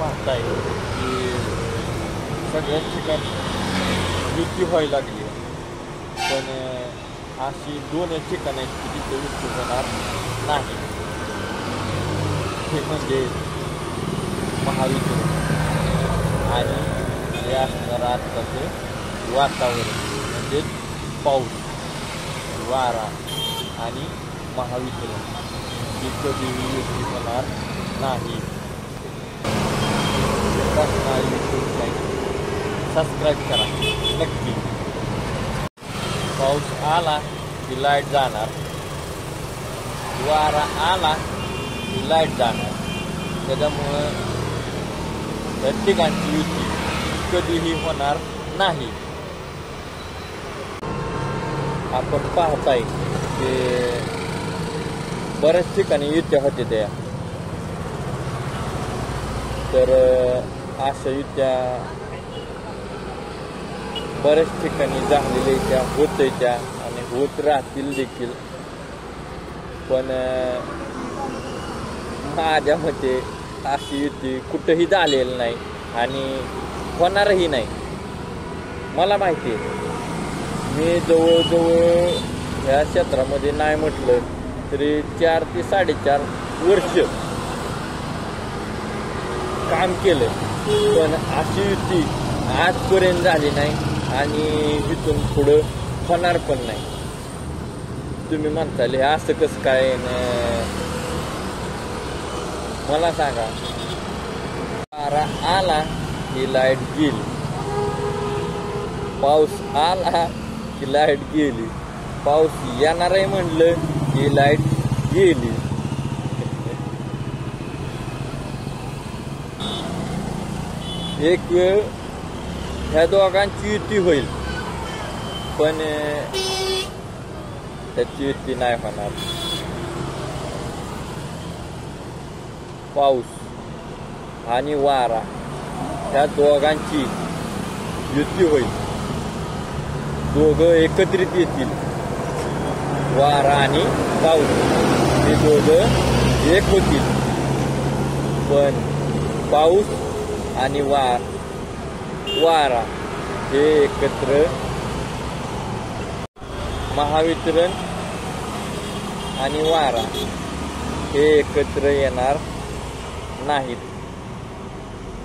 पाहताय की सगळ्याच ठिकाणी युती व्हायला लागली आहे, पण अशी 2 ठिकाणं आहेत की तिथे युती होणार नाही. हे म्हणजे महावितरण आणि हे असणारं आत्ताचं वातावरण म्हणजे पाऊस, वारा आणि महावितरण ही कधीही युती होणार नाही. सबस्क्राईब करा नक्की. पाऊस आला की लाईट जाणार, वारा आला की लाईट जाणार. त्याच्यामुळं त्या ठिकाणची युती कधीही होणार नाही. आपण पाहताय की बऱ्याच ठिकाणी युत्या होते त्या, तर अशा युत्या बऱ्याच ठिकाणी झालेल्या होत्या आणि होत राहतील देखील. पण माझ्या मते अशी युती कुठंही झालेली नाही आणि होणारही नाही. मला माहिती आहे, मी जवळजवळ ह्या क्षेत्रामध्ये नाही म्हटलं तरी 4 ते 4.5 वर्ष काम केलं, पण अशी युती आजपर्यंत झाली नाही आणि इथून पुढं होणार पण नाही. तुम्ही म्हणताल हे असं कसं काय? मला सांगा, वारा आला की लाईट गेली, पाऊस आला की लाईट गेली, पाऊस येणार आहे म्हणलं की लाईट गेली. एक वेळ ह्या दोघांची युती होईल, पण त्याची युती नाही होणार. पाऊस आणि वारा ह्या दोघांची युती होईल. दोघं एकत्रित येतील, वारा आणि पाऊस हे दोघं एक होतील. पण पाऊस आणि वारा हे एकत्र, महावितरण आणि वारा हे एकत्र येणार नाहीत.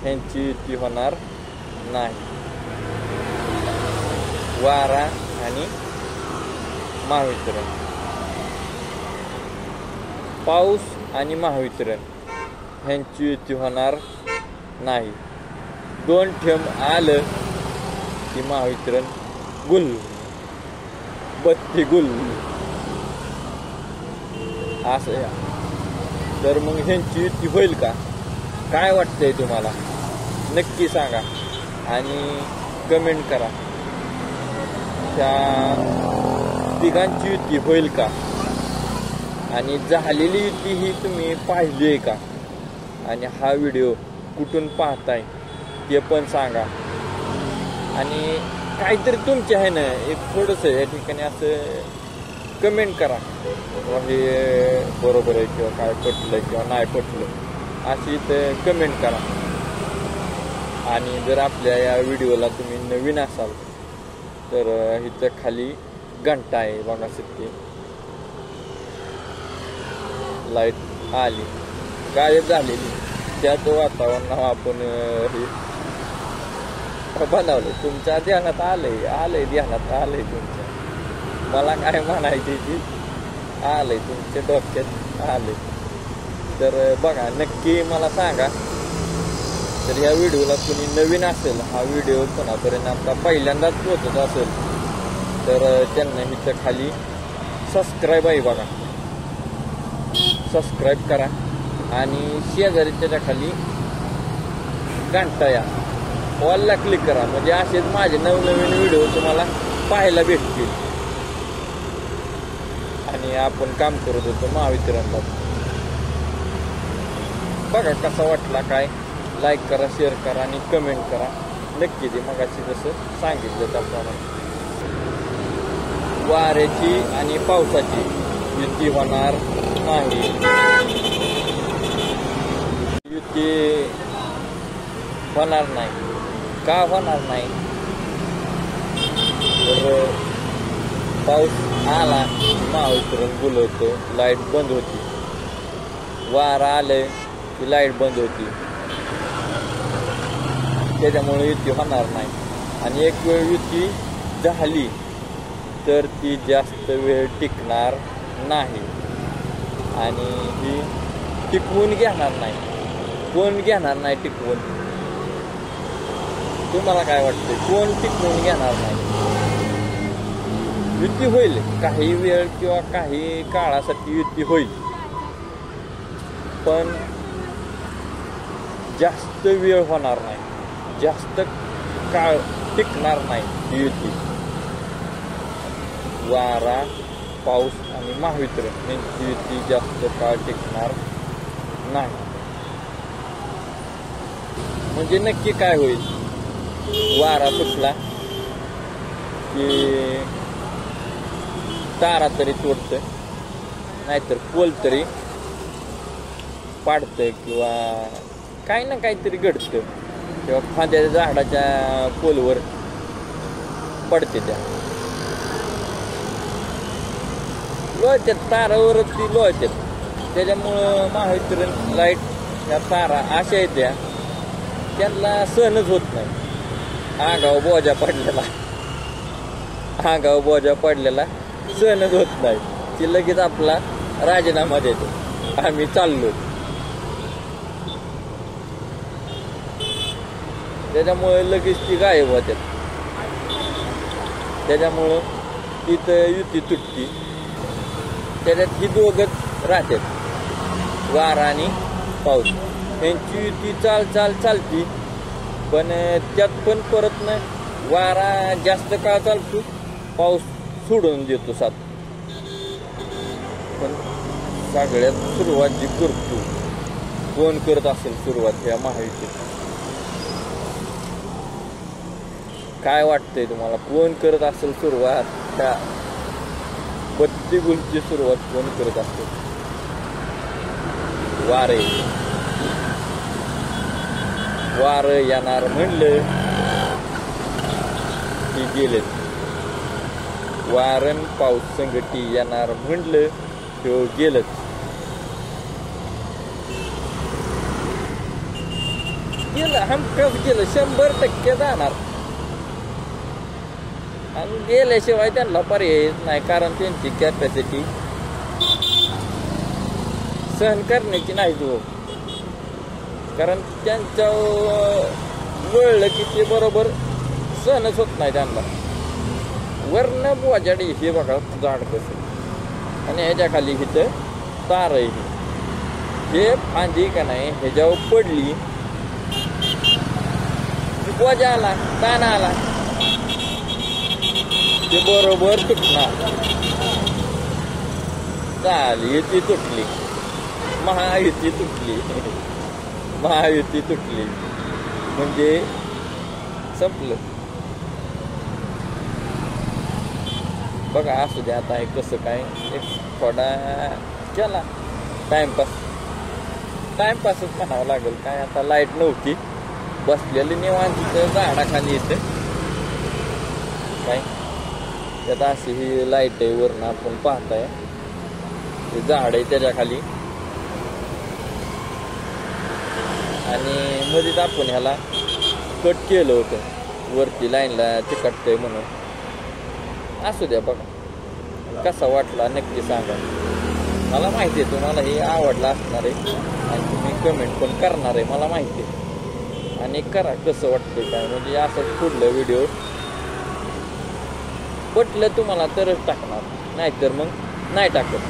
त्यांची युती होणार नाही. वारा आणि महावितरण, पाऊस आणि महावितरण ह्यांची युती होणार नाही. 2 थेंब आलं की महावितरण गुल, बत्ती गुल असं या. तर मग ह्यांची युती होईल का? काय वाटतंय तुम्हाला? नक्की सांगा आणि कमेंट करा. त्या तिघांची युती होईल का? आणि झालेली युती ही तुम्ही पाहिली आहे का? आणि हा व्हिडिओ कुठून पाहताय ते पण सांगा. आणि काहीतरी तुमचे आहे ना, एक थोडंसं या ठिकाणी असं कमेंट करा, हे बरोबर आहे किंवा काय पटलं किंवा नाही पटलं अशी तर कमेंट करा. आणि जर आपल्या या व्हिडिओला तुम्ही नवीन असाल तर इथं खाली घंटा आहे बघा, सिद्धी लाईट आली, गायब झालेली. त्याच वातावरणावर आपण हे बनवलं. तुमच्या ध्यानात आलंय ध्यानात आलंय तुमच्या. मला काय म्हणायचे की आलंय तुमच्या डोक्यात आलंय. तर बघा, नक्की मला सांगा. तर ह्या व्हिडिओला कुणी नवीन असेल, हा व्हिडिओ कोणापर्यंत आपला पहिल्यांदाच पोहोचत असेल तर त्यांना इथं खाली सबस्क्राईब आहे बघा, सबस्क्राईब करा. आणि शेजारी त्याच्या खाली घंटा या ऑलला क्लिक करा, म्हणजे असेच माझे नवनवीन व्हिडिओ तुम्हाला पाहायला भेटतील. आणि आपण काम करत होतो महावितरणला. बघा कसा वाटला काय, लाईक करा, शेअर करा आणि कमेंट करा नक्की. ते मगाशी जसं सांगितलं त्याप्रमाणे वाऱ्याची आणि पावसाची युती होणार नाही. युती होणार नाही. का होणार नाही? तर पाऊस आला महावितरण बोलवतो, लाईट बंद होती. वारा आले की लाईट बंद होती. त्याच्यामुळे युती होणार नाही. आणि एक वेळ युती झाली तर ती जास्त वेळ टिकणार नाही आणि ही टिकवून घेणार नाही. कोण घेणार नाही टिकवून? तुम्हाला काय वाटते? कोण टिकवून घेणार नाही? युती होईल काही वेळ किंवा काही काळासाठी युती होईल, पण जास्त वेळ होणार नाही, जास्त काळ टिकणार नाही ही युती. वारा, पाऊस आणि महावितरण यांची युती जास्त काळ टिकणार नाही. म्हणजे नक्की काय होईल? वारा सुटला की तारा तरी तोडतंय, नाहीतर पोल तरी पाडतंय किंवा काही ना काहीतरी घडतं किंवा फांद्या झाडाच्या पोलवर पडते. त्या लोळतात, तारावरच ती लोळतात. त्याच्यामुळं महावितरण लाईट ह्या तारा अशा येत्या त्यांना सहनच होत नाही. आगाव बोजा पडलेला सहनच होत नाही. ती लगेच आपला राजीनामा देतो, आम्ही चाललो. त्याच्यामुळे लगेच ती गायब होतात. त्याच्यामुळं तिथं युती तुटती. त्याच्यात ही दोघंच राहतात, वारा आणि पाऊस. यांची युती चालती, पण त्यात पण परत न वारा जास्त काळ चालतो, पाऊस सोडून देतो साथ. पण सगळ्यात सुरुवात जी करतो, कोण करत असेल सुरुवात ह्या महायुतीत? काय वाटतंय तुम्हाला? कोण करत असेल सुरुवात? त्या बत्ती गुलची सुरुवात कोण करत असेल? वार येणार म्हणलं की गेलेच. वारण पाऊस संगती येणार म्हणलं तो गेलंच. गेलं, हमखास गेलं, 100% जाणार. आणि गेल्याशिवाय त्यांना पर्यायच नाही, कारण त्यांची कॅपॅसिटी सहन करण्याची नाही तो. कारण त्यांच्या वळलं की ते बरोबर सहनच होत नाही त्यांना. वरनं बोजाडी हे बघा झाड कसं, आणि ह्याच्या खाली इथं तार आहे. हे फांदी का नाही ह्याच्यावर पडली बोजा आला, ताण आला, ते बरोबर तुटणार. चाल युती तुटली, महायुती तुटली. महायुती तुटली म्हणजे संपलं. बघा असू द्या. आता हे कसं काय, एक थोडा केला टाइमपासच म्हणावं लागेल. काय आता लाईट नव्हती, बसलेली निवांत तिथं झाडाखाली येते. काय त्यात अशी ही लाईट आहे, वरनं आपण पाहताय ते झाड आहे त्याच्या खाली. आणि मध्येच आपण ह्याला कट केलं होतं, वरती लाईनला चिकटतंय म्हणून. असू द्या. बघा कसा वाटला नक्की सांगा. मला माहिती आहे तुम्हाला हे आवडलं असणार आहे आणि तुम्ही कमेंट पण करणार आहे, मला माहिती आहे. आणि करा कसं वाटतंय काय, म्हणजे असं पुढलं व्हिडिओ पटलं तुम्हाला तरच टाकणार, नाहीतर मग नाही टाकत.